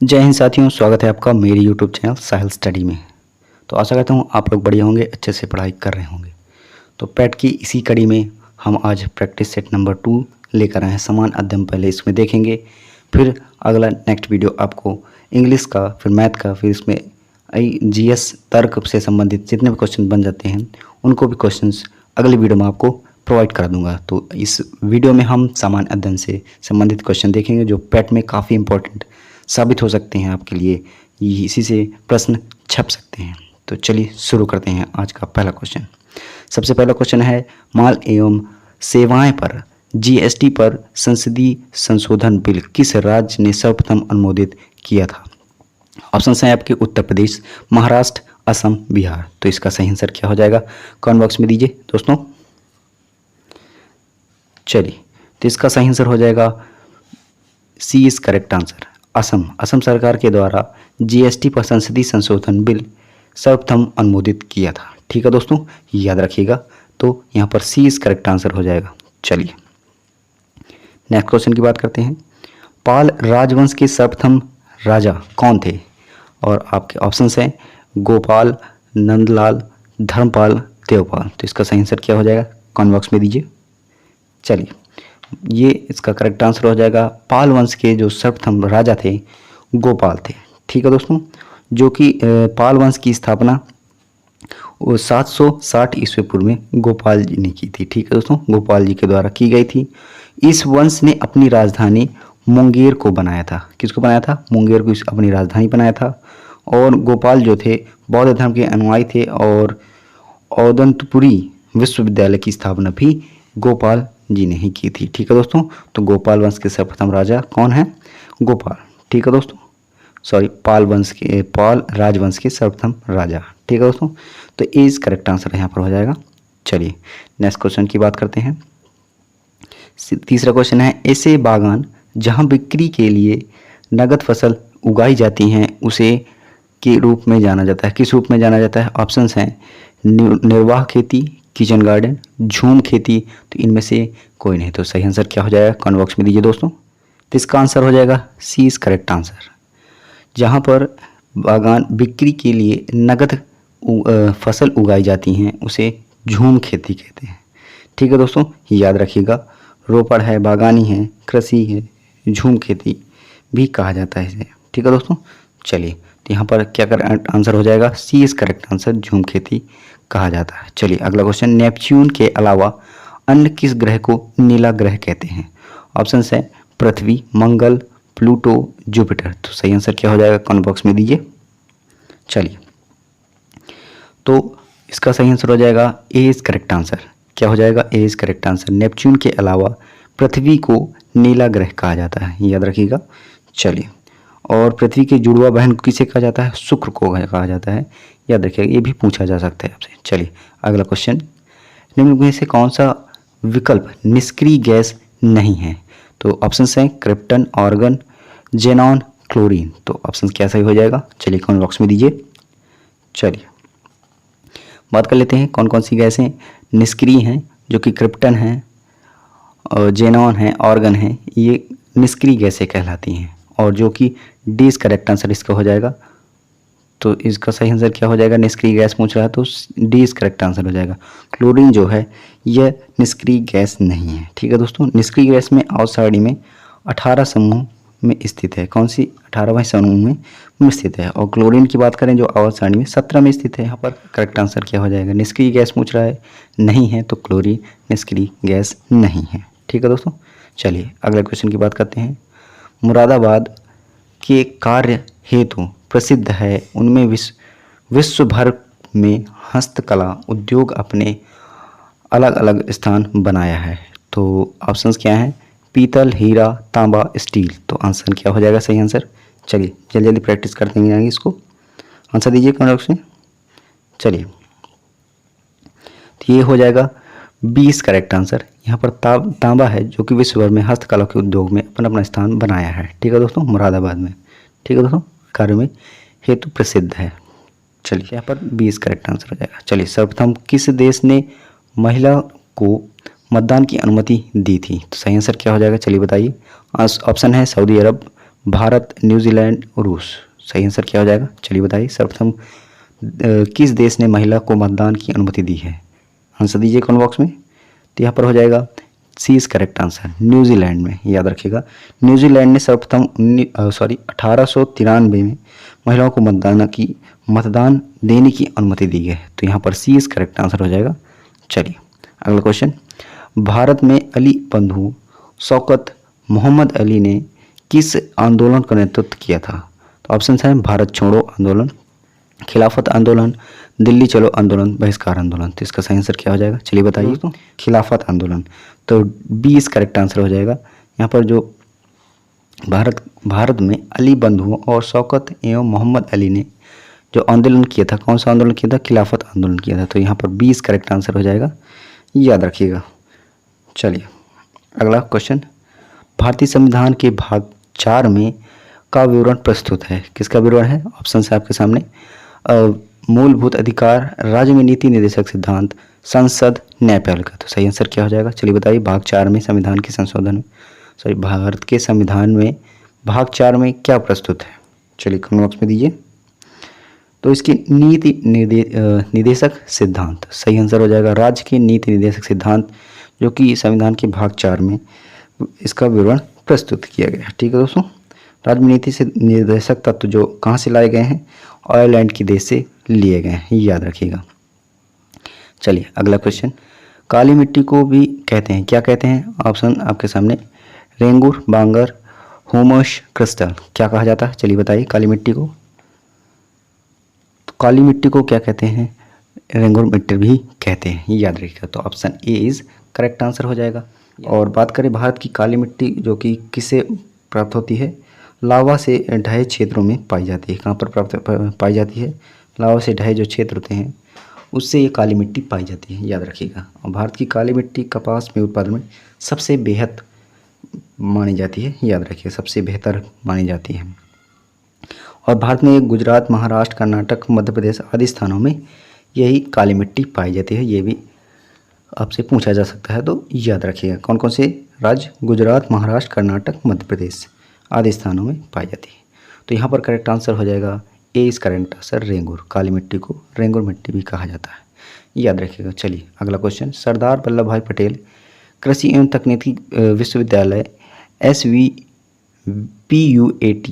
जय हिंद साथियों, स्वागत है आपका मेरे यूट्यूब चैनल साहिल स्टडी में। तो आशा करता हूँ आप लोग बढ़िया होंगे, अच्छे से पढ़ाई कर रहे होंगे। तो पैट की इसी कड़ी में हम आज प्रैक्टिस सेट नंबर 2 लेकर आए हैं। समान अध्ययन पहले इसमें देखेंगे, फिर अगला नेक्स्ट वीडियो आपको इंग्लिश का, फिर मैथ का, फिर इसमें जीएस तर्क से संबंधित जितने भी क्वेश्चन बन जाते हैं उनको भी क्वेश्चंस अगली वीडियो में आपको प्रोवाइड कर दूंगा। तो इस वीडियो में हम सामान्य अध्ययन से संबंधित क्वेश्चन देखेंगे जो पैट में काफ़ी इंपॉर्टेंट साबित हो सकते हैं आपके लिए। इसी से प्रश्न छप सकते हैं। तो चलिए शुरू करते हैं आज का पहला क्वेश्चन। सबसे पहला क्वेश्चन है, माल एवं सेवाएं पर जीएसटी पर संसदीय संशोधन बिल किस राज्य ने सर्वप्रथम अनुमोदित किया था? ऑप्शन हैं आपके उत्तर प्रदेश, महाराष्ट्र, असम, बिहार। तो इसका सही आंसर क्या हो जाएगा? कमेंट बॉक्स में दीजिए दोस्तों। चलिए, तो इसका सही आंसर हो जाएगा C is correct answer, Assam. Assam सरकार के द्वारा जीएसटी पर संसदीय संशोधन बिल सर्वप्रथम अनुमोदित किया था। ठीक है दोस्तों, याद रखिएगा। तो यहाँ पर सी इज करेक्ट आंसर हो जाएगा। चलिए नेक्स्ट क्वेश्चन की बात करते हैं। पाल राजवंश के सर्वप्रथम राजा कौन थे? और आपके ऑप्शंस हैं गोपाल, नंदलाल, धर्मपाल, देवपाल। तो इसका सही आंसर क्या हो जाएगा? कमेंट बॉक्स में दीजिए। चलिए, ये इसका करेक्ट आंसर हो जाएगा, पाल वंश के जो सर्वप्रथम राजा थे गोपाल थे। ठीक है दोस्तों, जो कि पाल वंश की स्थापना 760 ईस्वी पूर्व में गोपाल जी ने की थी। ठीक है दोस्तों, गोपाल जी के द्वारा की गई थी। इस वंश ने अपनी राजधानी मुंगेर को बनाया था। किसको बनाया था? मुंगेर को अपनी राजधानी बनाया था। और गोपाल जो थे बौद्ध धर्म के अनुयायी थे और औदंतपुरी विश्वविद्यालय की स्थापना भी गोपाल जी ने ही की थी। ठीक है दोस्तों, तो गोपाल वंश के सर्वप्रथम राजा कौन है? गोपाल। ठीक है दोस्तों, सॉरी, पाल राजवंश के सर्वप्रथम राजा। ठीक है दोस्तों, तो ए इज करेक्ट आंसर यहाँ पर हो जाएगा। चलिए नेक्स्ट क्वेश्चन की बात करते हैं। तीसरा क्वेश्चन है, ऐसे बागान जहाँ बिक्री के लिए नगद फसल उगाई जाती हैं उसे के रूप में जाना जाता है? किस रूप में जाना जाता है? ऑप्शंस हैं निर्वाह खेती, किचन गार्डन, झूम खेती। तो इनमें से कोई नहीं। तो सही आंसर क्या हो जाएगा? कमेंट बॉक्स में दीजिए दोस्तों। तो इसका आंसर हो जाएगा सी इज करेक्ट आंसर। जहाँ पर बागान बिक्री के लिए नगद फसल उगाई जाती हैं उसे झूम खेती कहते हैं। ठीक है दोस्तों, याद रखिएगा। रोपड़ है, बागानी है, कृषि है, झूम खेती भी कहा जाता है इसे। ठीक है दोस्तों, चलिए, तो यहाँ पर क्या आंसर हो जाएगा? सी इज करेक्ट आंसर, झूम खेती कहा जाता है। चलिए अगला क्वेश्चन, नेपच्यून के अलावा अन्य किस ग्रह को नीला ग्रह कहते हैं? ऑप्शन है पृथ्वी, मंगल, प्लूटो, जुपिटर। तो सही आंसर क्या हो जाएगा? कमेंट बॉक्स में दीजिए। चलिए, तो इसका सही आंसर हो जाएगा ए इज करेक्ट आंसर। क्या हो जाएगा? A is correct answer. Neptune के अलावा पृथ्वी को नीला ग्रह कहा जाता है, याद रखिएगा। चलिए, और पृथ्वी के जुड़वा बहन किसे कहा जाता है? शुक्र को कहा जाता है, याद रखिएगा। ये भी पूछा जा सकता है आपसे। चलिए अगला क्वेश्चन, निम्न में से कौन सा विकल्प निष्क्रिय गैस नहीं है? तो ऑप्शन हैं क्रिप्टन, ऑर्गन, जेनॉन, क्लोरीन। तो ऑप्शन क्या सही हो जाएगा? चलिए कमेंट बॉक्स में दीजिए। चलिए बात कर लेते हैं कौन कौन सी गैसें निष्क्रिय हैं, जो कि क्रिप्टन है, जेनॉन है, ऑर्गन है। ये निष्क्रिय गैसें कहलाती हैं। और जो कि डी इज करेक्ट आंसर इसका हो जाएगा। तो इसका सही आंसर क्या हो जाएगा? निष्क्रिय गैस पूछ रहा है तो डी इज करेक्ट आंसर हो जाएगा। क्लोरीन जो है यह निष्क्रिय गैस नहीं है। ठीक है दोस्तों, निष्क्रिय गैस में आवर्त सारणी में 18 समूह में स्थित है। कौन सी? 18वें समूह में स्थित है। और क्लोरीन की बात करें जो आवर्त सारणी में 17 में स्थित है। यहाँ पर करेक्ट आंसर क्या हो जाएगा? निष्क्रिय गैस पूछ रहा है, नहीं है, तो क्लोरीन निष्क्रिय गैस नहीं है। ठीक है दोस्तों, चलिए अगले क्वेश्चन की बात करते हैं। मुरादाबाद के कार्य हेतु प्रसिद्ध है, उनमें विश्व भर में हस्तकला उद्योग अपने अलग अलग स्थान बनाया है। तो ऑप्शंस क्या हैं? पीतल, हीरा, तांबा, स्टील। तो आंसर क्या हो जाएगा? सही आंसर। चलिए जल्दी जल्दी प्रैक्टिस करते हैं इसको। आंसर दीजिए कमेंट बॉक्स में। चलिए, तो ये हो जाएगा 20 करेक्ट आंसर। यहाँ पर तांबा है जो कि विश्व भर में हस्तकला के उद्योग में अपना अपना स्थान बनाया है। ठीक है दोस्तों, मुरादाबाद में। ठीक है दोस्तों, कार्य में हेतु प्रसिद्ध है। चलिए यहाँ पर 20 करेक्ट आंसर हो जाएगा। चलिए, सर्वप्रथम किस देश ने महिला को मतदान की अनुमति दी थी? तो सही आंसर क्या हो जाएगा? चलिए बताइए। ऑप्शन है सऊदी अरब, भारत, न्यूजीलैंड, रूस। सही आंसर क्या हो जाएगा, चलिए बताइए। सर्वप्रथम किस देश ने महिला को मतदान की अनुमति दी है? आंसर दीजिए कमेंट बॉक्स में। तो यहाँ पर हो जाएगा C is correct answer, New Zealand में। याद रखिएगा, न्यूजीलैंड ने सर्वप्रथम 1893 में महिलाओं को मतदान देने की अनुमति दी है। तो यहाँ पर सी इज करेक्ट आंसर हो जाएगा। चलिए अगला क्वेश्चन, भारत में अली बंधु शौकत मोहम्मद अली ने किस आंदोलन का नेतृत्व किया था? तो ऑप्शन है भारत छोड़ो आंदोलन, खिलाफत आंदोलन, दिल्ली चलो आंदोलन, बहिष्कार आंदोलन। तो इसका सही आंसर क्या हो जाएगा, चलिए बताइए। तो खिलाफत आंदोलन, तो बी इस करेक्ट आंसर हो जाएगा। यहाँ पर जो भारत में अली बंधुओं और शौकत एवं मोहम्मद अली ने जो आंदोलन किया था, कौन सा आंदोलन किया था? खिलाफत आंदोलन किया था। तो यहाँ पर बी इस करेक्ट आंसर हो जाएगा, याद रखिएगा। चलिए अगला क्वेश्चन, भारतीय संविधान के भाग 4 में का विवरण प्रस्तुत है? किसका विवरण है? ऑप्शन है आपके सामने, मूलभूत अधिकार, राज्य में नीति निर्देशक सिद्धांत, संसद, न्यायपालिका। तो सही आंसर क्या हो जाएगा, चलिए बताइए। भाग 4 में संविधान के संशोधन, भारत के संविधान में भाग 4 में क्या प्रस्तुत है? चलिए कमेंट बॉक्स में दीजिए। तो इसकी नीति निर्देशक सिद्धांत सही आंसर हो जाएगा। राज्य के नीति निर्देशक सिद्धांत जो कि संविधान के भाग 4 में इसका विवरण प्रस्तुत किया गया है। ठीक है दोस्तों, राज्य में नीति से निर्देशक तत्व जो कहाँ से लाए गए हैं? आयरलैंड के देश से लिए गए हैं, याद रखिएगा। चलिए अगला क्वेश्चन, काली मिट्टी को भी कहते हैं, क्या कहते हैं? ऑप्शन आपके सामने, रेंगुर, बांगर, ह्यूमस, क्रिस्टल। क्या कहा जाता है, चलिए बताइए। काली मिट्टी को, तो काली मिट्टी को क्या कहते हैं? रेंगुर मिट्टी भी कहते हैं, याद रखिएगा। तो option A is correct answer हो जाएगा। और बात करें भारत की काली मिट्टी जो कि किससे प्राप्त होती है? लावा से ढहे क्षेत्रों में पाई जाती है। कहाँ पर प्राप्त पाई जाती है? लावा से ढहे जो क्षेत्र होते हैं उससे ये काली मिट्टी पाई जाती है, याद रखिएगा। और भारत की काली मिट्टी कपास में उत्पादन में सबसे बेहद मानी जाती है, याद रखिए, सबसे बेहतर मानी जाती है। और भारत में गुजरात, महाराष्ट्र, कर्नाटक, मध्य प्रदेश आदि स्थानों में यही काली मिट्टी पाई जाती है। ये भी आपसे पूछा जा सकता है, तो याद रखिएगा। कौन कौन से राज्य? गुजरात, महाराष्ट्र, कर्नाटक, मध्य प्रदेश आदि स्थानों में पाई जाती है। तो यहाँ पर करेक्ट आंसर हो जाएगा ए इस करेक्ट आंसर, रेंगुर। काली मिट्टी को रेंगुर मिट्टी भी कहा जाता है, याद रखिएगा। चलिए अगला क्वेश्चन, सरदार वल्लभ भाई पटेल कृषि एवं तकनीकी विश्वविद्यालय SVPUAT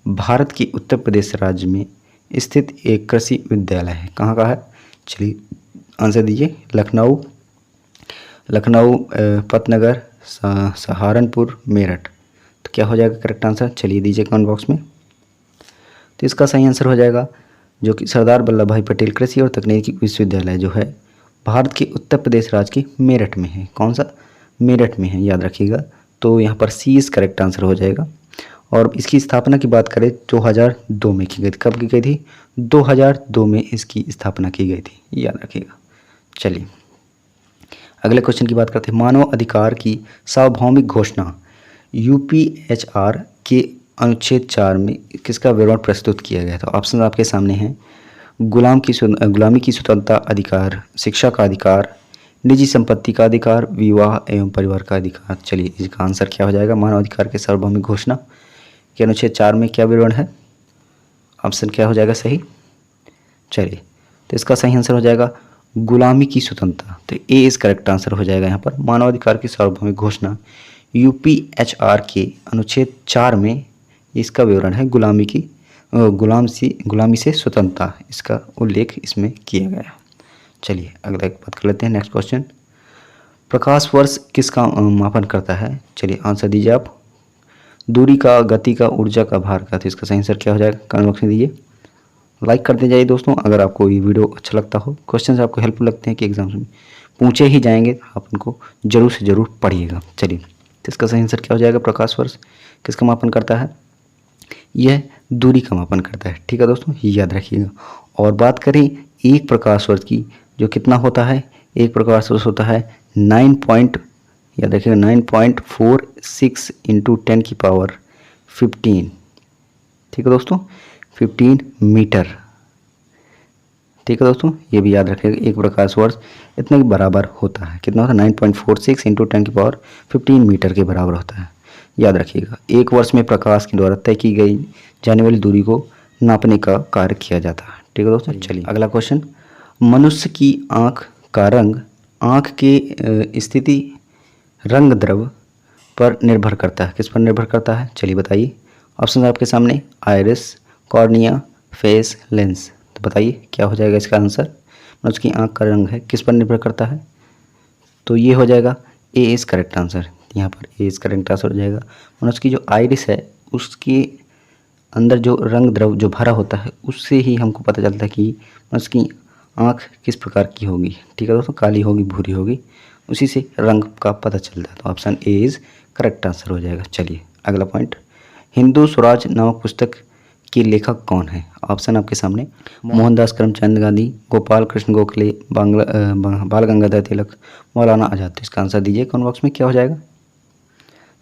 भारत के उत्तर प्रदेश राज्य में स्थित एक कृषि विद्यालय है। कहाँ का है? चलिए आंसर दीजिए। लखनऊ, पतनगर, सहारनपुर, मेरठ। तो क्या हो जाएगा करेक्ट आंसर, चलिए दीजिए कमेंट बॉक्स में। तो इसका सही आंसर हो जाएगा जो कि सरदार वल्लभ भाई पटेल कृषि और तकनीकी विश्वविद्यालय जो है भारत के उत्तर प्रदेश राज्य के मेरठ में है। कौन सा? मेरठ में है, याद रखिएगा। तो यहाँ पर सी इज करेक्ट आंसर हो जाएगा। और इसकी स्थापना की बात करें 2002 में की गई थी। कब की गई थी? 2002 में इसकी स्थापना की गई थी, याद रखिएगा। चलिए अगले क्वेश्चन की बात करते हैं, मानव अधिकार की सार्वभौमिक घोषणा UPHR के अनुच्छेद 4 में किसका विवरण प्रस्तुत किया गया था? ऑप्शन आपके सामने हैं, गुलामी की स्वतंत्रता अधिकार, शिक्षा का अधिकार, निजी संपत्ति का अधिकार, विवाह एवं परिवार का अधिकार। चलिए इसका आंसर क्या हो जाएगा? मानव अधिकार के सार्वभौमिक घोषणा के अनुच्छेद 4 में क्या विवरण है? ऑप्शन क्या हो जाएगा सही? चलिए तो इसका सही आंसर हो जाएगा गुलामी की स्वतंत्रता। तो ए इस करेक्ट आंसर हो जाएगा। यहाँ पर मानवाधिकार की सार्वभौमिक घोषणा UPHR के अनुच्छेद 4 में इसका विवरण है गुलामी से स्वतंत्रता, इसका उल्लेख इसमें किया गया। चलिए अगला एक बात कर लेते हैं, नेक्स्ट क्वेश्चन, प्रकाश वर्ष किसका मापन करता है? चलिए आंसर दीजिए आप। दूरी का, गति का, ऊर्जा का, भार का। तो इसका सही आंसर क्या हो जाएगा? कमेंट बॉक्स में दीजिए। लाइक करते जाइए दोस्तों अगर आपको ये वीडियो अच्छा लगता हो, क्वेश्चन आपको हेल्पफुल लगते हैं कि एग्जाम्स में पूछे ही जाएंगे, आप उनको जरूर से जरूर पढ़िएगा। चलिए तो इसका सही आंसर क्या हो जाएगा? प्रकाश वर्ष किसका मापन करता है? यह दूरी का मापन करता है। ठीक है दोस्तों, याद रखिएगा। और बात करें एक प्रकाश वर्ष की, जो कितना होता है? एक प्रकाश वर्ष होता है 9.46 इंटू 10⁻15। ठीक है दोस्तों, 15 मीटर। ठीक है दोस्तों, ये भी याद रखिएगा। एक प्रकाश वर्ष इतने के बराबर होता है। कितना होता है? 9.46 इंटू 10⁻15 मीटर के बराबर होता है। याद रखिएगा। एक वर्ष में प्रकाश के द्वारा तय की गई जाने वाली दूरी को नापने का कार्य किया जाता है। ठीक है दोस्तों, चलिए अगला क्वेश्चन। मनुष्य की आँख का रंग आँख के स्थिति रंग द्रव पर निर्भर करता है। किस पर निर्भर करता है, चलिए बताइए। ऑप्शन आपके सामने, आइरिस, कॉर्निया, फेस, लेंस। तो बताइए क्या हो जाएगा इसका आंसर। मनुष्य की आँख का रंग है, किस पर निर्भर करता है, तो ये हो जाएगा ए इज़ करेक्ट आंसर। यहाँ पर ए इज़ करेक्ट आंसर हो जाएगा। मनुष्य की जो आइरिस है उसके अंदर जो रंग द्रव जो भरा होता है उससे ही हमको पता चलता है कि मनुष्य की आँख किस प्रकार की होगी। ठीक है दोस्तों, काली होगी, भूरी होगी, उसी से रंग का पता चलता है। तो option A is correct answer हो जाएगा। चलिए अगला पॉइंट। हिंदू स्वराज नामक पुस्तक के लेखक कौन है। ऑप्शन आपके सामने, मोहनदास करमचंद गांधी, गोपाल कृष्ण गोखले, बाल गंगाधर तिलक, मौलाना आज़ाद। तो इसका आंसर दीजिए कमेंट बॉक्स में, क्या हो जाएगा।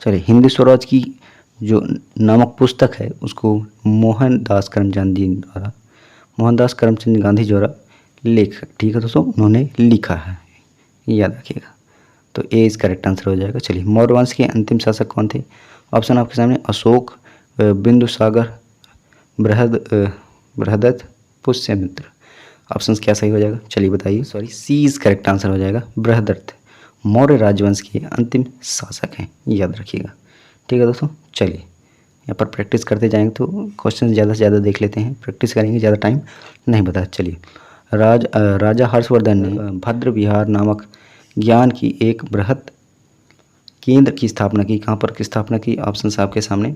चलिए, हिंदू स्वराज की जो नामक पुस्तक है उसको मोहनदास करमचंद गांधी द्वारा लेखक, ठीक है दोस्तों, उन्होंने लिखा है, याद रखिएगा। तो ए इज करेक्ट आंसर हो जाएगा। चलिए, मौर्य वंश के अंतिम शासक कौन थे। ऑप्शन आपके सामने, अशोक, बिंदुसागर, बृहदत्त, पुष्यमित्र। ऑप्शन क्या सही हो जाएगा, चलिए बताइए। Sorry, C is correct answer हो जाएगा। बृहदत्त मौर्य राजवंश के अंतिम शासक हैं, याद रखिएगा। ठीक है दोस्तों, चलिए यहाँ पर प्रैक्टिस करते जाएंगे तो क्वेश्चन ज़्यादा से ज़्यादा देख लेते हैं। प्रैक्टिस करेंगे, ज़्यादा टाइम नहीं बता। चलिए, राजा हर्षवर्धन ने भद्र विहार नामक ज्ञान की एक बृहत केंद्र की स्थापना की। कहाँ पर की स्थापना की। ऑप्शन आपके सामने,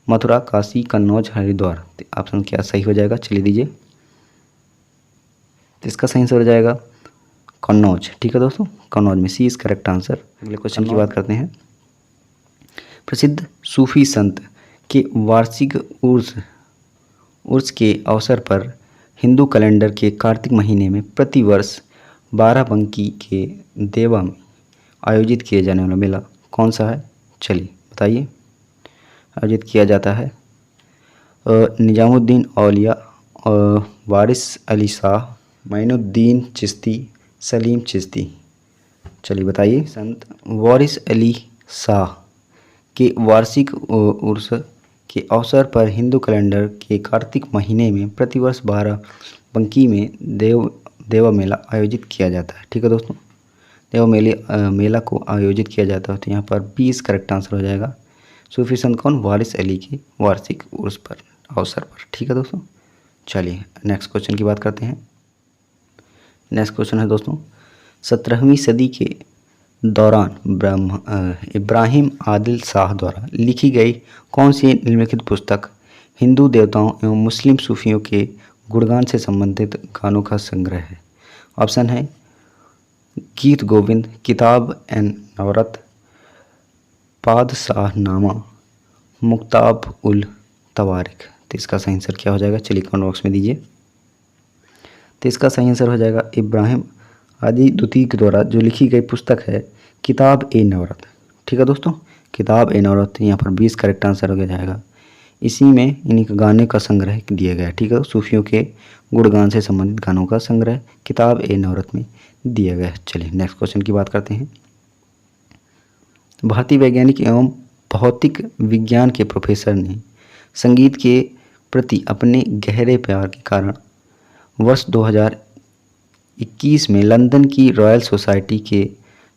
मथुरा, काशी, कन्नौज, हरिद्वार। ऑप्शन क्या सही हो जाएगा, चलिए दीजिए। तो इसका सही आंसर हो जाएगा कन्नौज। ठीक है दोस्तों, कन्नौज में सी इज करेक्ट आंसर। अगले क्वेश्चन की बात करते हैं। प्रसिद्ध सूफी संत के वार्षिक उर्स के अवसर पर हिंदू कैलेंडर के कार्तिक महीने में प्रतिवर्ष बाराबंकी के देवा में आयोजित किया जाने वाला मेला कौन सा है, चलिए बताइए। आयोजित किया जाता है निजामुद्दीन औलिया, वारिस अली शाह, माइनुद्दीन चिश्ती, सलीम चिश्ती। चलिए बताइए। संत वारिस अली शाह के वार्षिक उर्स के अवसर पर हिंदू कैलेंडर के कार्तिक महीने में प्रतिवर्ष बाराबंकी में देवा मेला आयोजित किया जाता है। ठीक है दोस्तों, देवा मेला को आयोजित किया जाता है। तो यहाँ पर 20 करेक्ट आंसर हो जाएगा। सूफी संत कौन, वारिस अली के वार्षिक उर्स पर अवसर पर। ठीक है दोस्तों, चलिए नेक्स्ट क्वेश्चन की बात करते हैं। नेक्स्ट क्वेश्चन है दोस्तों, 17वीं सदी के दौरान इब्राहिम आदिल शाह द्वारा लिखी गई कौन सी निम्नलिखित पुस्तक हिंदू देवताओं एवं मुस्लिम सूफियों के गुणगान से संबंधित गानों का संग्रह है। ऑप्शन है, गीत गोविंद, किताब एन नवरत, पादशाह नामा, मुक्ताब उल तवारिक। तो इसका सही आंसर क्या हो जाएगा, चलिए कमेंट बॉक्स में दीजिए। तो इसका सही आंसर हो जाएगा इब्राहिम आदि द्वितीय के द्वारा जो लिखी गई पुस्तक है किताब ए नवरत। ठीक है दोस्तों, किताब ए नवरत। यहाँ पर 20 करेक्ट आंसर हो जाएगा। इसी में इन्हीं के गाने का संग्रह दिया गया है। ठीक है, सूफियों के गुणगान से संबंधित गानों का संग्रह किताब ए नवरत में दिया गया है। चलिए नेक्स्ट क्वेश्चन की बात करते हैं। भारतीय वैज्ञानिक एवं भौतिक विज्ञान के प्रोफेसर ने संगीत के प्रति अपने गहरे प्यार के कारण वर्ष 2021 में लंदन की रॉयल सोसाइटी के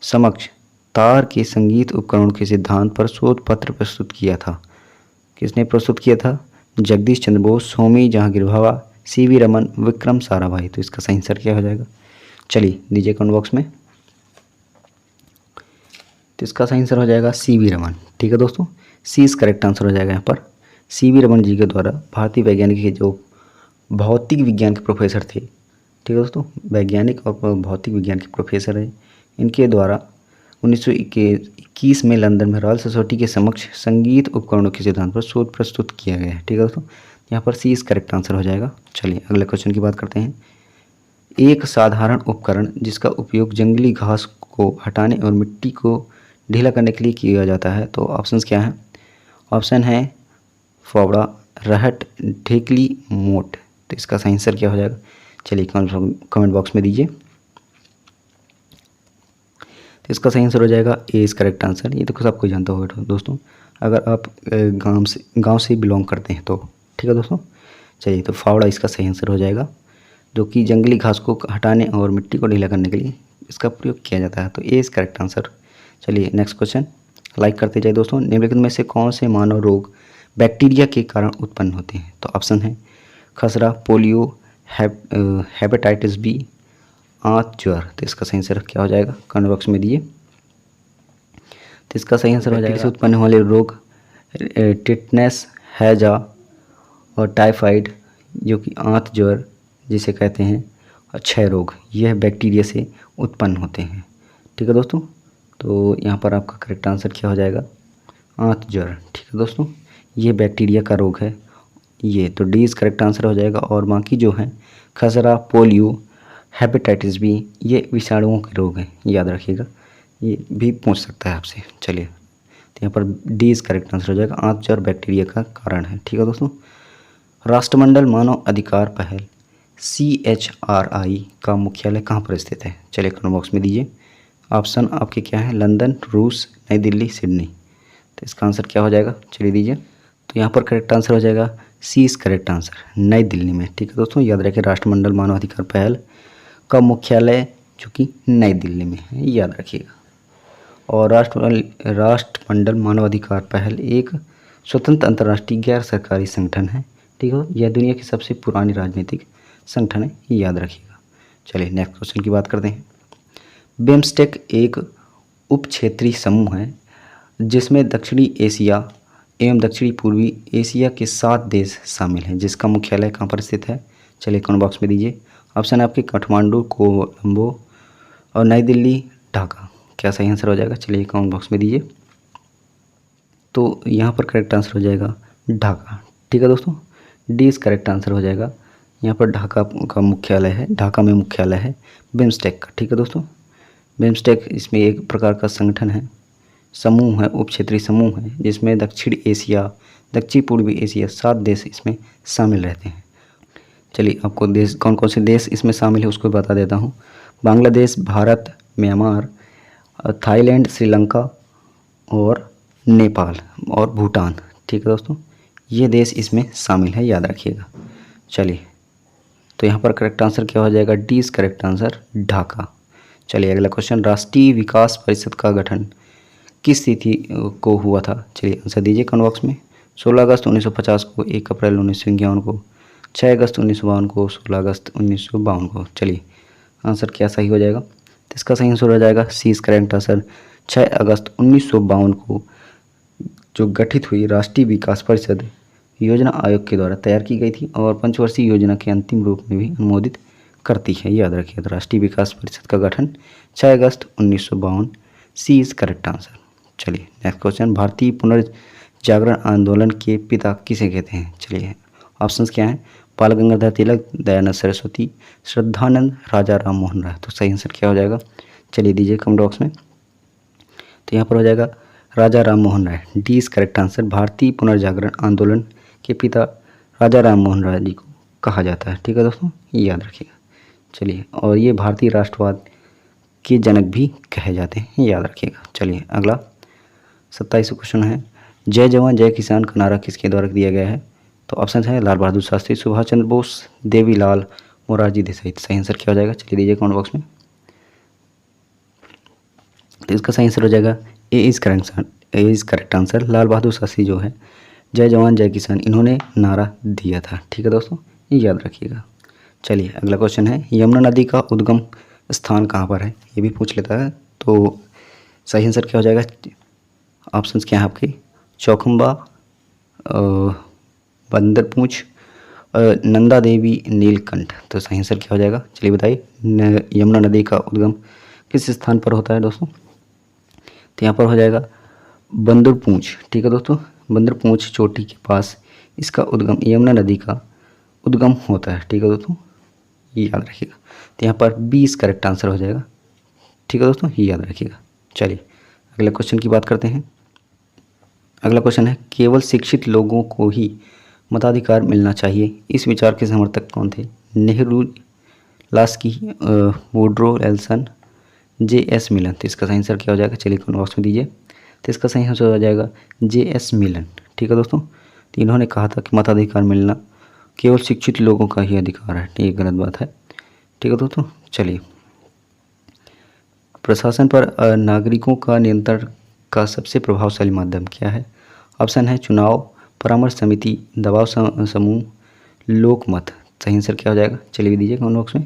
समक्ष तार के संगीत उपकरणों के सिद्धांत पर शोध पत्र प्रस्तुत किया था। किसने प्रस्तुत किया था, जगदीश चंद्र बोस, होमी जहांगीर भाभा, सीवी रमन, विक्रम साराभाई। तो इसका सही आंसर क्या हो जाएगा, चलिए दीजिए कमेंट बॉक्स में। तो इसका सही आंसर हो जाएगा सीवी रमन। ठीक है दोस्तों, सी इज करेक्ट आंसर हो जाएगा यहाँ पर। सीवी रमन जी के द्वारा भारतीय वैज्ञानिक के जो भौतिक विज्ञान के प्रोफेसर थे, ठीक है दोस्तों, वैज्ञानिक और भौतिक विज्ञान के प्रोफेसर हैं, इनके द्वारा 1921 में लंदन में रॉयल सोसाइटी के समक्ष संगीत उपकरणों के सिद्धांत पर शोध प्रस्तुत किया गया है। ठीक है दोस्तों, यहाँ पर सी इज करेक्ट आंसर हो जाएगा। चलिए अगले क्वेश्चन की बात करते हैं। एक साधारण उपकरण जिसका उपयोग जंगली घास को हटाने और मिट्टी को ढीला करने के लिए किया जाता है। तो ऑप्शंस क्या हैं। ऑप्शन है फावड़ा, रहट, ढेकली, मोट। तो इसका सही आंसर क्या हो जाएगा, चलिए कमेंट बॉक्स में दीजिए। तो तो इसका सही आंसर हो जाएगा ए इज करेक्ट आंसर। ये तो सबको जानता होगा दोस्तों, अगर आप गांव से बिलोंग करते हैं तो। ठीक है दोस्तों, चलिए तो फावड़ा इसका सही आंसर हो जाएगा, जो कि जंगली घास को हटाने और मिट्टी को ढीला करने के लिए इसका प्रयोग किया जाता है। तो ए इज करेक्ट आंसर। चलिए नेक्स्ट क्वेश्चन लाइक करते जाइए दोस्तों। निम्नलिखित में से कौन से मानव रोग बैक्टीरिया के कारण उत्पन्न होते हैं? तो ऑप्शन है खसरा, पोलियो, हेपेटाइटिस बी, आंत, ज्वर। तो इसका सही आंसर क्या हो जाएगा? कमेंट बॉक्स में दिए। तो इसका सही आंसर हो जाएगा से उत्पन्न होने वाले रोग टिटनेस, हैजा और टाइफाइड, जो कि आंत ज्वर जिसे कहते हैं, और क्षय रोग, यह बैक्टीरिया से उत्पन्न होते हैं। ठीक है दोस्तों, तो यहाँ पर आपका करेक्ट आंसर क्या हो जाएगा? आंत ज्वर। ठीक है दोस्तों, ये बैक्टीरिया का रोग है ये, तो डी इज करेक्ट आंसर हो जाएगा। और बाकी जो है खसरा, पोलियो, हेपेटाइटिस बी, ये विषाणुओं के रोग हैं, याद रखिएगा, ये भी पूछ सकता है आपसे। चलिए, तो यहाँ पर डी इज करेक्ट आंसर हो जाएगा, आंत ज्वर बैक्टीरिया का कारण है। ठीक है दोस्तों, राष्ट्रमंडल मानव अधिकार पहल CHRI का मुख्यालय कहाँ पर स्थित है? चलिए कमेंट बॉक्स में दीजिए। ऑप्शन आपके क्या है? लंदन, रूस, नई दिल्ली, सिडनी। तो इसका आंसर क्या हो जाएगा? चलिए दीजिए। तो यहाँ पर करेक्ट आंसर हो जाएगा सी इज करेक्ट आंसर, नई दिल्ली में। ठीक है दोस्तों, याद रखिए राष्ट्रमंडल मानव अधिकार पहल का मुख्यालय जो कि नई दिल्ली में है, याद रखिएगा। और राष्ट्रमंडल मानवाधिकार पहल एक स्वतंत्र अंतर्राष्ट्रीय गैर सरकारी संगठन है। ठीक है, यह दुनिया की सबसे पुरानी राजनीतिक संगठन है, याद रखिएगा। चलिए नेक्स्ट क्वेश्चन की बात करते हैं। बिम्स्टेक एक उप क्षेत्रीय समूह है जिसमें दक्षिणी एशिया एवं दक्षिणी पूर्वी एशिया के 7 देश शामिल हैं, जिसका मुख्यालय कहाँ पर स्थित है? चलिए कमेंट बॉक्स में दीजिए। ऑप्शन है आपके काठमांडू, कोलंबो और नई दिल्ली, ढाका। क्या सही आंसर हो जाएगा? चलिए कमेंट बॉक्स में दीजिए। तो यहाँ पर करेक्ट आंसर हो जाएगा ढाका। ठीक है दोस्तों, डी इज करेक्ट आंसर हो जाएगा। यहाँ पर ढाका का मुख्यालय है, ढाका में मुख्यालय है बिम्स्टेक का। ठीक है दोस्तों, बिम्स्टेक इसमें एक प्रकार का संगठन है, समूह है, उप क्षेत्रीय समूह है, जिसमें दक्षिण एशिया, दक्षिण पूर्वी एशिया 7 देश इसमें शामिल रहते हैं। चलिए आपको देश कौन कौन से देश इसमें शामिल है उसको बता देता हूँ। बांग्लादेश, भारत, म्यांमार, थाईलैंड, श्रीलंका और नेपाल और भूटान। ठीक है दोस्तों, ये देश इसमें शामिल है, याद रखिएगा। चलिए, तो यहाँ पर करेक्ट आंसर क्या हो जाएगा? D is correct answer, Dhaka. चलिए अगला क्वेश्चन, राष्ट्रीय विकास परिषद का गठन किस तिथि को हुआ था? चलिए आंसर दीजिए कमेंट बॉक्स में। 16 अगस्त 1950 को, 1 अप्रैल 1951 को, 6 अगस्त 1952 को, 16 अगस्त 1952 को। चलिए आंसर क्या सही हो जाएगा? तो इसका सही आंसर हो जाएगा सी इज करेक्ट आंसर, 6 अगस्त 1952 को जो गठित हुई राष्ट्रीय विकास परिषद योजना आयोग के द्वारा तैयार की गई थी और पंचवर्षीय योजना के अंतिम रूप में भी अनुमोदित करती है, याद रखिए। तो राष्ट्रीय विकास परिषद का गठन 6 अगस्त 1952, सी इज करेक्ट आंसर। चलिए नेक्स्ट क्वेश्चन, भारतीय पुनर्जागरण आंदोलन के पिता किसे कहते हैं? चलिए ऑप्शंस क्या हैं? बाल गंगाधर तिलक, दयानंद सरस्वती, श्रद्धानंद, राजा राम मोहन राय। तो सही आंसर क्या हो जाएगा? चलिए दीजिए कमेंट बॉक्स में। तो यहाँ पर हो जाएगा राजा Ram Mohan Roy, D is correct answer. भारतीय पुनर्जागरण आंदोलन के पिता राजा राम मोहन राय जी को कहा जाता है। ठीक है दोस्तों, ये याद रखिएगा। चलिए, और ये भारतीय राष्ट्रवाद के जनक भी कहे जाते हैं, याद रखिएगा। चलिए अगला 27वां क्वेश्चन है, जय जवान जय किसान का नारा किसके द्वारा दिया गया है? तो ऑप्शन है लाल बहादुर शास्त्री, सुभाष चंद्र बोस, देवीलाल, मोरारजी देसाई। सही आंसर क्या हो जाएगा? चलिए दीजिए कमेंट बॉक्स में। तो इसका सही आंसर हो जाएगा A is correct answer. Lal Bahadur Shastri जो है जय जवान जय किसान, इन्होंने नारा दिया था। ठीक है दोस्तों, ये याद रखिएगा। चलिए अगला क्वेश्चन है, यमुना नदी का उद्गम स्थान कहाँ पर है? ये भी पूछ लेता है। तो सही आंसर क्या हो जाएगा? ऑप्शंस क्या हैं आपके? चौखुम्बा, बंदरपूंछ, नंदा देवी, नीलकंठ। तो सही आंसर क्या हो जाएगा? चलिए बताइए, यमुना नदी का उद्गम किस स्थान पर होता है दोस्तों? तो यहाँ पर हो जाएगा बंदरपूंछ। ठीक है दोस्तों, बंदरपूंछ चोटी के पास इसका उद्गम, यमुना नदी का उद्गम होता है। ठीक है दोस्तों, ये याद रखिएगा। तो यहाँ पर 20 करेक्ट आंसर हो जाएगा। ठीक है दोस्तों, ये याद रखिएगा। चलिए अगले क्वेश्चन की बात करते हैं। अगला क्वेश्चन है, केवल शिक्षित लोगों को ही मताधिकार मिलना चाहिए, इस विचार के समर्थक कौन थे? Nehru, Laski, Woodrow Wilson, JS मिलन। तो इसका सही आंसर क्या हो जाएगा, चलिए कमेंट बॉक्स में दीजिए। तो इसका सही आंसर हो जाएगा JS मिलन। ठीक है दोस्तों, तो इन्होंने कहा था कि मताधिकार मिलना केवल शिक्षित लोगों का ही अधिकार है। ये गलत बात है। ठीक है दोस्तों, चलिए प्रशासन पर नागरिकों का नियंत्रण का सबसे प्रभावशाली माध्यम क्या है। ऑप्शन है चुनाव, परामर्श समिति, दबाव समूह, लोकमत। सही आंसर क्या हो जाएगा, चलिए दीजिए कमेंट बॉक्स में।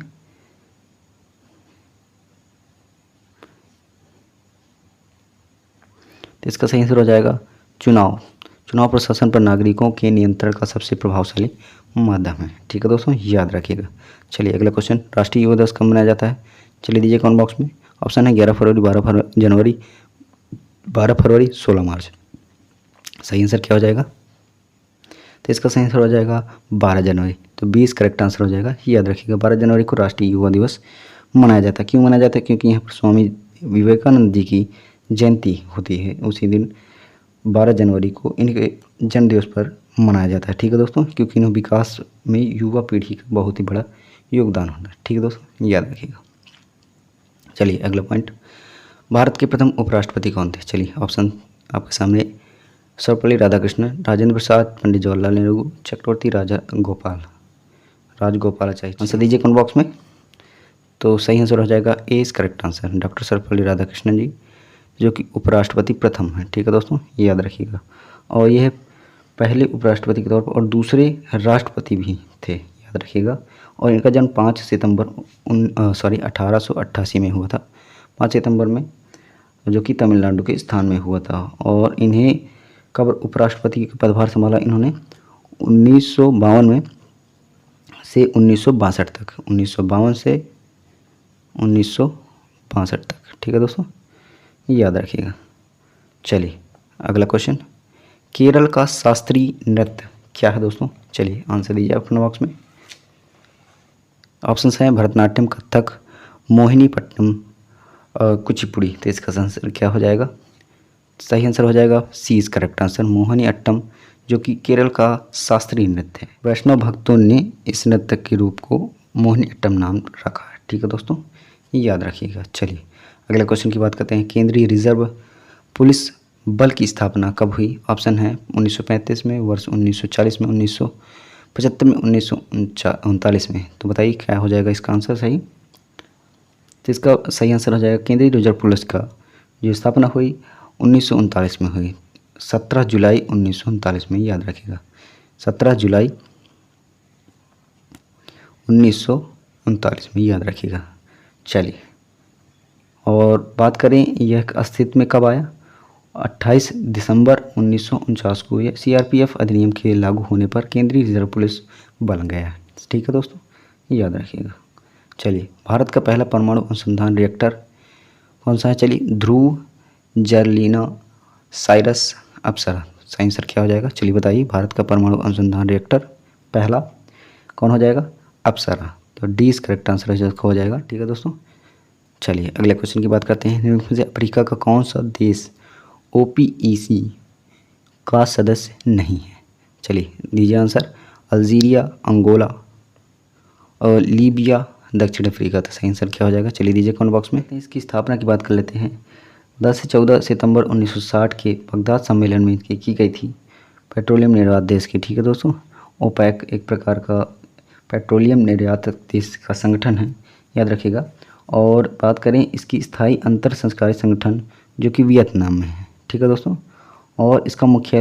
तो इसका सही आंसर हो जाएगा चुनाव। चुनाव प्रशासन पर नागरिकों के नियंत्रण का सबसे प्रभावशाली माध्यम है। ठीक है दोस्तों, याद रखिएगा। चलिए अगला क्वेश्चन, राष्ट्रीय युवा दिवस कब मनाया जाता है। चलिए दीजिए कमेंट बॉक्स में। ऑप्शन है 11 फरवरी, 12 जनवरी, 12 फरवरी, 16 मार्च। सही आंसर क्या हो जाएगा, तो इसका सही आंसर हो जाएगा 12 जनवरी। तो 20 करेक्ट आंसर हो जाएगा। याद रखिएगा 12 जनवरी को राष्ट्रीय युवा दिवस मनाया जाता है। क्यों मनाया जाता है, क्योंकि यहाँ पर स्वामी विवेकानंद जी की जयंती होती है। उसी दिन 12 जनवरी को इनके जन्म दिवस पर मनाया जाता है। ठीक है दोस्तों, क्योंकि इन्हें विकास में युवा पीढ़ी का बहुत ही बड़ा योगदान होता है। ठीक है दोस्तों, याद रखिएगा। चलिए अगला पॉइंट, भारत के प्रथम उपराष्ट्रपति कौन थे। चलिए ऑप्शन आपके सामने, सर्वपल्ली राधाकृष्णन, राजेंद्र प्रसाद, पंडित जवाहरलाल नेहरू, चक्रवर्ती राजगोपालाचारी। आंसर दीजिए कमेंट बॉक्स में। तो सही आंसर हो जाएगा A is correct answer, doctor Sarvepalli Radhakrishnan ji, जो कि उपराष्ट्रपति प्रथम है। ठीक है दोस्तों, याद रखिएगा। और यह पहले उपराष्ट्रपति के तौर पर और दूसरे राष्ट्रपति भी थे, याद रखिएगा। और इनका जन्म 5 सितंबर 1888 में हुआ था, 5 सितंबर में, जो कि तमिलनाडु के स्थान में हुआ था। और इन्हें कब उपराष्ट्रपति का पदभार संभाला इन्होंने, 1952 में से 1962 तक, 1952 से 1962 तक। ठीक है दोस्तों, याद रखिएगा। चलिए अगला क्वेश्चन, केरल का शास्त्रीय नृत्य क्या है दोस्तों। चलिए आंसर दीजिए अपने बॉक्स में। ऑप्शंस हैं भरतनाट्यम, कथक, मोहिनीपट्टनम, कुचिपुड़ी। तो इसका आंसर क्या हो जाएगा, सही आंसर हो जाएगा C is correct answer, Mohiniyattam, जो कि केरल का शास्त्रीय नृत्य है। वैष्णव भक्तों ने इस नृत्य के रूप को मोहिनीअट्टम नाम रखा है। ठीक है दोस्तों, याद रखिएगा। चलिए अगले क्वेश्चन की बात करते हैं, केंद्रीय रिजर्व पुलिस बल की स्थापना कब हुई। ऑप्शन है 1935 में, वर्ष 1940 में, 1975 में, 1939 में। तो बताइए क्या हो जाएगा इसका आंसर सही। तो इसका सही आंसर हो जाएगा केंद्रीय रिजर्व पुलिस का जो स्थापना हुई 1939 में हुई, 17 जुलाई 1939 में। याद रखिएगा 17 जुलाई 1939 में, याद रखिएगा। चलिए और बात करें यह अस्तित्व में कब आया, 28 दिसंबर 1949 को यह CRPF अधिनियम के लागू होने पर केंद्रीय रिजर्व पुलिस बन गया। ठीक है दोस्तों, याद रखिएगा। चलिए भारत का पहला परमाणु अनुसंधान रिएक्टर कौन सा है। चलिए ध्रुव, जर्लिना, साइरस, अप्सरा। सही आंसर क्या हो जाएगा, चलिए बताइए। भारत का परमाणु अनुसंधान रिएक्टर पहला कौन हो जाएगा, अप्सरा। तो डी इज करेक्ट आंसर हो जाएगा। ठीक है दोस्तों, चलिए अगले क्वेश्चन की बात करते हैं, निम्न में से अफ्रीका का कौन सा देश OPEC का सदस्य नहीं है। चलिए दीजिए आंसर, अल्जीरिया, अंगोला और लीबिया, दक्षिण अफ्रीका। तो सही आंसर क्या हो जाएगा, चलिए दीजिए कमेंट बॉक्स में। इसकी स्थापना की बात कर लेते हैं, 10 से 14 सितंबर 1960 के बगदाद सम्मेलन में इनकी की गई थी, पेट्रोलियम निर्यात देश की। ठीक है दोस्तों, ओपेक एक प्रकार का पेट्रोलियम निर्यात देश का संगठन है, याद रखिएगा। और बात करें इसकी स्थायी अंतर संस्कारी संगठन जो कि वियतनाम में है। ठीक है दोस्तों, और इसका मुख्य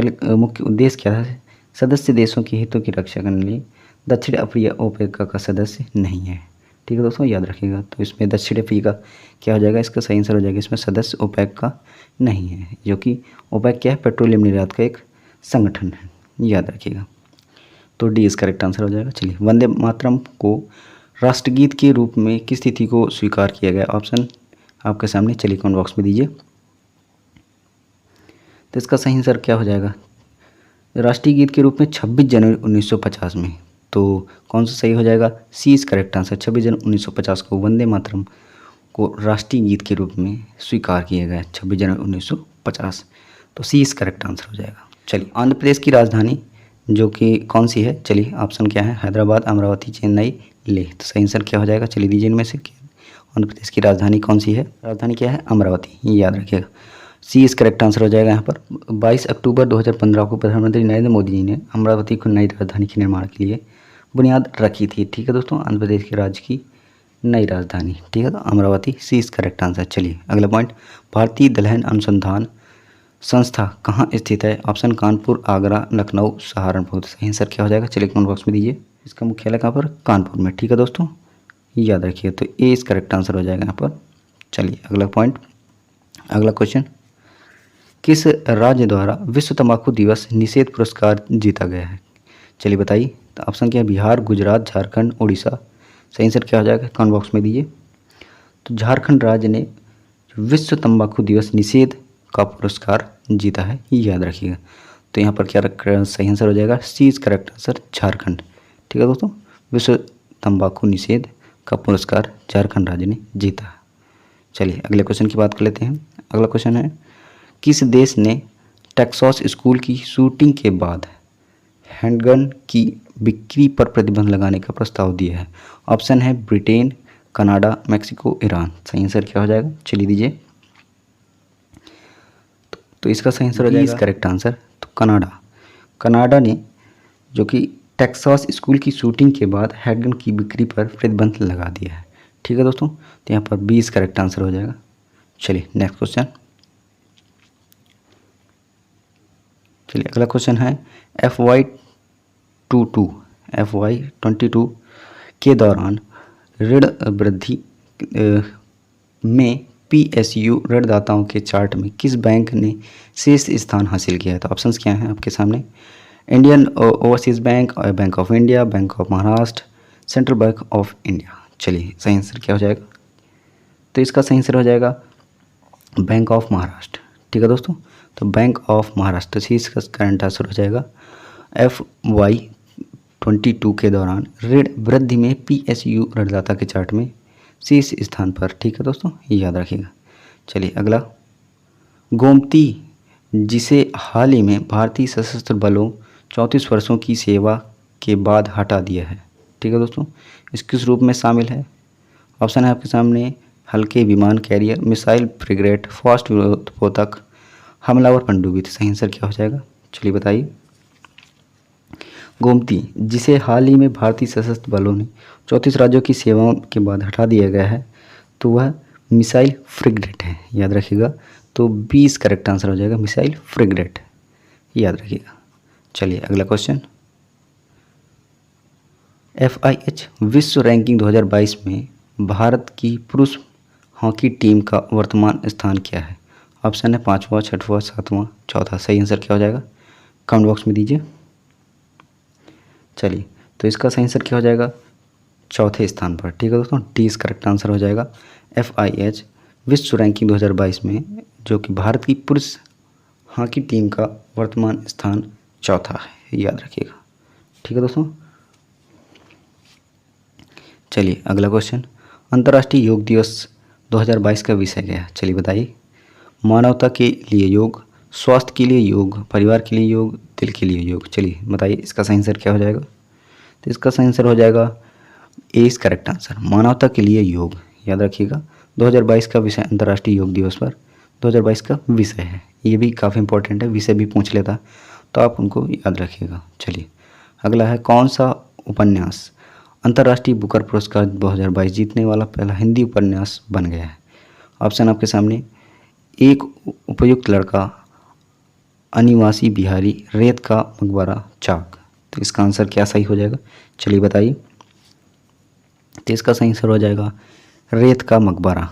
उद्देश्य क्या है, सदस्य देशों के हितों की रक्षा करने के लिए। दक्षिण अफ्रीका ओपेक का सदस्य नहीं है। ठीक है दोस्तों, याद रखिएगा। तो इसमें दक्षिण अफ्रीका क्या हो जाएगा, इसका सही आंसर हो जाएगा, इसमें सदस्य ओपेक का नहीं है, जो कि ओपेक क्या है, पेट्रोलियम निर्यात का एक संगठन है, याद रखिएगा। तो डी इज करेक्ट आंसर हो जाएगा। चलिए वंदे मातरम को राष्ट्रगीत के रूप में किस तिथि को स्वीकार किया गया। ऑप्शन आपके सामने, चलिए कमेंट बॉक्स में दीजिए। तो इसका सही आंसर क्या हो जाएगा, राष्ट्रीय गीत के रूप में 26 जनवरी 1950 में। तो कौन सा सही हो जाएगा, सी इज करेक्ट आंसर, 26 जनवरी 1950 को वंदे मातरम को राष्ट्रीय गीत के रूप में स्वीकार किया गया, 26 जनवरी 1950। तो सी इज करेक्ट आंसर हो जाएगा। चलिए आंध्र प्रदेश की राजधानी जो कि कौन सी है, चलिए ऑप्शन क्या है, हैदराबाद, अमरावती, चेन्नई, लेह। तो सही आंसर क्या हो जाएगा, चलिए दीजिए इनमें से। आंध्र प्रदेश की राजधानी कौन सी है? राजधानी क्या है? अमरावती, ये याद रखिएगा। सी इस करेक्ट आंसर हो जाएगा यहाँ पर। 22 अक्टूबर 2015 को प्रधानमंत्री नरेंद्र मोदी जी ने अमरावती को नई राजधानी के निर्माण के लिए बुनियाद रखी थी। ठीक है दोस्तों, आंध्र प्रदेश के राज्य की नई राजधानी। ठीक है, तो अमरावती सी इस करेक्ट आंसर। चलिए अगला पॉइंट, भारतीय दलहन अनुसंधान संस्था कहाँ स्थित है? ऑप्शन कानपुर, आगरा, लखनऊ, सहारनपुर। सही आंसर क्या हो जाएगा? चलिए कमेंट बॉक्स में दीजिए। इसका मुख्यालय कहाँ पर? कानपुर में। ठीक है दोस्तों, याद रखिए। तो ए इस करेक्ट आंसर हो जाएगा यहाँ पर। चलिए अगला पॉइंट, अगला क्वेश्चन, किस राज्य द्वारा विश्व तंबाकू दिवस निषेध पुरस्कार जीता गया है? चलिए बताइए। तो ऑप्शन क्या है? बिहार, गुजरात, झारखंड, उड़ीसा। सही आंसर क्या हो जाएगा? कमेंट बॉक्स में दीजिए। तो झारखंड राज्य ने विश्व तंबाकू दिवस निषेध का पुरस्कार जीता है, ये याद रखिएगा। तो यहाँ पर क्या सही आंसर हो जाएगा? C is correct answer, Jharkhand. ठीक है दोस्तों, विश्व तंबाकू निषेध का पुरस्कार झारखंड राज्य ने जीता। चलिए अगले क्वेश्चन की बात कर लेते हैं। अगला क्वेश्चन है, किस देश ने टेक्सास स्कूल की शूटिंग के बाद हैंडगन की बिक्री पर प्रतिबंध लगाने का प्रस्ताव दिया है? ऑप्शन है ब्रिटेन, कनाडा, मैक्सिको, ईरान। सही आंसर क्या हो जाएगा? चलिए दीजिए। तो इसका सही आंसर हो जाएगा करेक्ट आंसर, तो कनाडा। कनाडा ने जो कि टेक्सास स्कूल की शूटिंग के बाद हैंडगन की बिक्री पर प्रतिबंध लगा दिया है। ठीक है दोस्तों, तो यहाँ पर 20 करेक्ट आंसर हो जाएगा। चलिए नेक्स्ट क्वेश्चन। चलिए अगला क्वेश्चन है, FY22 के दौरान ऋण वृद्धि में PSU ऋणदाताओं के चार्ट में किस बैंक ने शीर्ष स्थान हासिल किया है? तो ऑप्शंस क्या हैं आपके सामने? Indian overseas bank, bank of India, bank of Maharashtra, central bank of India. चलिए सही आंसर क्या हो जाएगा? तो इसका सही आंसर हो जाएगा बैंक ऑफ महाराष्ट्र। ठीक है दोस्तों, तो बैंक ऑफ महाराष्ट्र से इसका करंट आंसर हो जाएगा। FY22 के दौरान ऋण वृद्धि में PSU ऋणदाता के चार्ट में शीर्ष स्थान पर। ठीक है दोस्तों, ये याद रखिएगा। चलिए अगला, गोमती जिसे हाल ही में भारतीय सशस्त्र बलों 34 वर्षों की सेवा के बाद हटा दिया है। ठीक है दोस्तों, इस किस रूप में शामिल है? ऑप्शन है आपके सामने, हल्के विमान कैरियर, मिसाइल फ्रिगेट, फास्ट विरोधपोतक, हमलावर पनडुब्बी। तो सही आंसर क्या हो जाएगा? चलिए बताइए। गोमती जिसे हाल ही में भारतीय सशस्त्र बलों ने 34 राज्यों की सेवाओं के बाद हटा दिया गया है, तो वह मिसाइल फ्रिगेट है, याद रखिएगा। तो 20 करेक्ट आंसर हो जाएगा, मिसाइल फ्रिगेट, याद रखिएगा। चलिए अगला क्वेश्चन, FIH विश्व रैंकिंग 2022 में भारत की पुरुष हॉकी टीम का वर्तमान स्थान क्या है? ऑप्शन है 5वां, 6वां, 7वां, चौथा। सही आंसर क्या हो जाएगा? कमेंट बॉक्स में दीजिए। चलिए तो इसका सही आंसर क्या हो जाएगा? चौथे स्थान पर। ठीक है दोस्तों, डी इस करेक्ट आंसर हो जाएगा। FIH विश्व रैंकिंग 2022 में जो कि भारत की पुरुष हॉकी टीम का वर्तमान स्थान चौथा है, याद रखिएगा। ठीक है दोस्तों, चलिए अगला क्वेश्चन, अंतर्राष्ट्रीय योग दिवस 2022 का विषय क्या है? चलिए बताइए। मानवता के लिए योग, स्वास्थ्य के लिए योग, परिवार के लिए योग, दिल के लिए योग। चलिए बताइए इसका सही आंसर क्या हो जाएगा? तो इसका सही आंसर हो जाएगा ए इस करेक्ट आंसर, मानवता के लिए योग, याद रखिएगा। 2022 का विषय अंतर्राष्ट्रीय योग दिवस पर 2022 का विषय है, ये भी काफ़ी इंपॉर्टेंट है, विषय भी पूछ लेता तो आप उनको याद रखिएगा। चलिए अगला है, कौन सा उपन्यास अंतर्राष्ट्रीय बुकर पुरस्कार 2022 जीतने वाला पहला हिंदी उपन्यास बन गया है? ऑप्शन आपके सामने, एक उपयुक्त लड़का, अनिवासी बिहारी, रेत का मकबरा, चाक। तो इसका आंसर क्या सही हो जाएगा? चलिए बताइए। तो इसका सही आंसर हो जाएगा रेत का मकबरा।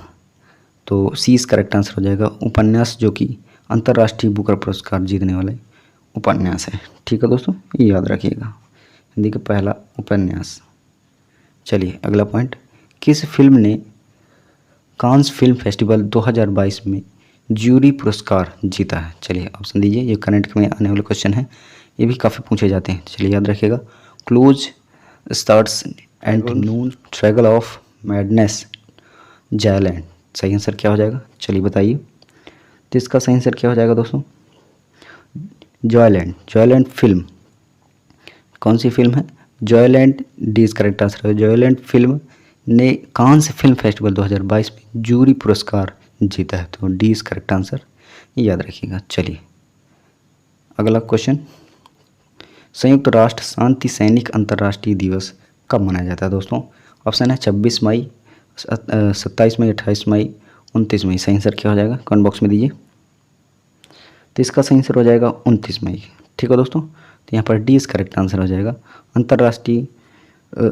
तो सी इस करेक्ट आंसर हो जाएगा, उपन्यास जो कि अंतर्राष्ट्रीय बुकर पुरस्कार जीतने वाले उपन्यास है। ठीक है दोस्तों, ये याद रखिएगा, हिंदी का पहला उपन्यास। चलिए अगला पॉइंट, किस फिल्म ने कांस फिल्म फेस्टिवल 2022 में ज्यूरी पुरस्कार जीता है? चलिए ऑप्शन दीजिए, ये करंट में आने वाले क्वेश्चन है, ये भी काफ़ी पूछे जाते हैं। चलिए याद रखिएगा, close stars and noon, triangle of madness, Zyland. सही आंसर क्या हो जाएगा? चलिए बताइए। तो इसका सही आंसर क्या हो जाएगा दोस्तों? जॉयलैंड। जॉयलैंड फिल्म कौन सी फिल्म है? Joyland, D is correct answer है। जॉयलैंड फिल्म ने कांस फिल्म फेस्टिवल 2022 में जूरी पुरस्कार जीता है? तो डी इज करेक्ट आंसर, याद रखिएगा। चलिए अगला क्वेश्चन, संयुक्त राष्ट्र शांति सैनिक अंतर्राष्ट्रीय दिवस कब मनाया जाता है दोस्तों? ऑप्शन है 26 मई, 27 मई, 28 मई, 29 मई। सही आंसर क्या हो जाएगा कमेंट बॉक्स में दीजिए। तो इसका सही आंसर हो जाएगा 29 मई। ठीक है दोस्तों, तो यहाँ पर डी इज करेक्ट आंसर हो जाएगा। अंतर्राष्ट्रीय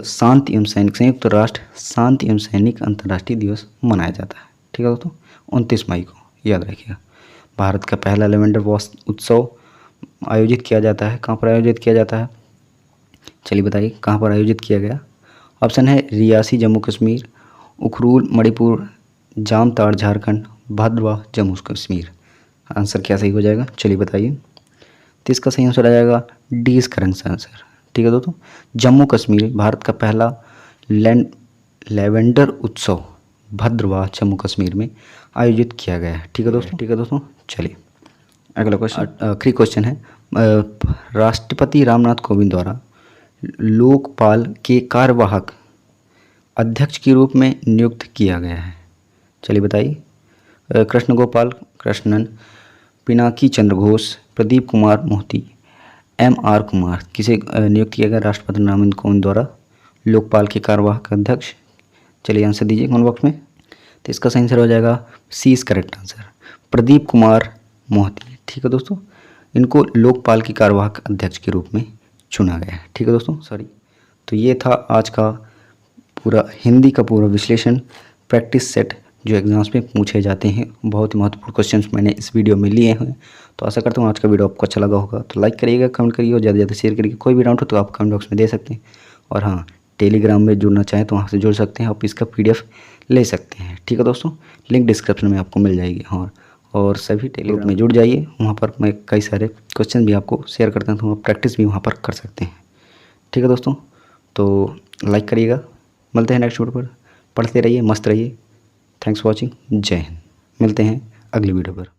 शांति एवं सैनिक, संयुक्त राष्ट्र शांति एवं सैनिक अंतर्राष्ट्रीय दिवस मनाया जाता है। ठीक है दोस्तों, 29 मई को, याद रखिएगा। भारत का पहला लेवेंडर वॉश उत्सव आयोजित किया जाता है, कहाँ पर आयोजित किया जाता है? चलिए बताइए कहाँ पर आयोजित किया गया। ऑप्शन है रियासी जम्मू कश्मीर, उखरूल मणिपुर, जामताड़ झारखंड, भद्रवाह जम्मू कश्मीर। आंसर क्या सही हो जाएगा चलिए बताइए। तो इसका सही आंसर आ जाएगा डी इज करेक्ट आंसर। ठीक है दोस्तों, जम्मू कश्मीर भारत का पहला लेवेंडर उत्सव भद्रवाह जम्मू कश्मीर में आयोजित किया गया है। ठीक है दोस्तों, ठीक है दोस्तों। चलिए अगला क्वेश्चन, आखिरी क्वेश्चन है, राष्ट्रपति रामनाथ कोविंद द्वारा लोकपाल के कार्यवाहक अध्यक्ष के रूप में नियुक्त किया गया है। चलिए बताइए। कृष्ण गोपाल कृष्णन, पिनाकी चंद्र घोष, प्रदीप कुमार मोहती, MR कुमार। किसे नियुक्त किया गया राष्ट्रपति रामनाथ कोविंद द्वारा लोकपाल के कार्यवाहक अध्यक्ष? चलिए आंसर दीजिए कमेंट बॉक्स में। तो इसका सही आंसर हो जाएगा C is correct answer, Pradeep Kumar Mohanty. ठीक है दोस्तों, इनको लोकपाल के कार्यवाहक अध्यक्ष के रूप में चुना गया है। ठीक है दोस्तों, सॉरी। तो ये था आज का पूरा हिंदी का पूरा विश्लेषण, प्रैक्टिस सेट जो एग्जाम्स में पूछे जाते हैं। बहुत ही महत्वपूर्ण क्वेश्चंस मैंने इस वीडियो में लिए हैं। तो आशा करता हूँ आज का वीडियो आपको अच्छा लगा होगा। तो लाइक करिएगा, कमेंट करिए और ज़्यादा से ज़्यादा शेयर करिए। कोई भी डाउट हो तो आप कमेंट बॉक्स में दे सकते हैं। और हाँ, टेलीग्राम में जुड़ना चाहें तो वहाँ से जुड़ सकते हैं, आप इसका PDF ले सकते हैं। ठीक है दोस्तों, लिंक डिस्क्रिप्शन में आपको मिल जाएगी। और सभी टेलीग्राम में जुड़ जाइए, वहाँ पर मैं कई सारे क्वेश्चन भी आपको शेयर करता हूँ, तो आप प्रैक्टिस भी वहाँ पर कर सकते हैं। ठीक है दोस्तों, तो लाइक करिएगा। मिलते हैं नेक्स्ट वीडियो पर, पढ़ते रहिए, मस्त रहिए। थैंक्स फॉर वॉचिंग, जय हिंद। मिलते हैं अगली वीडियो पर।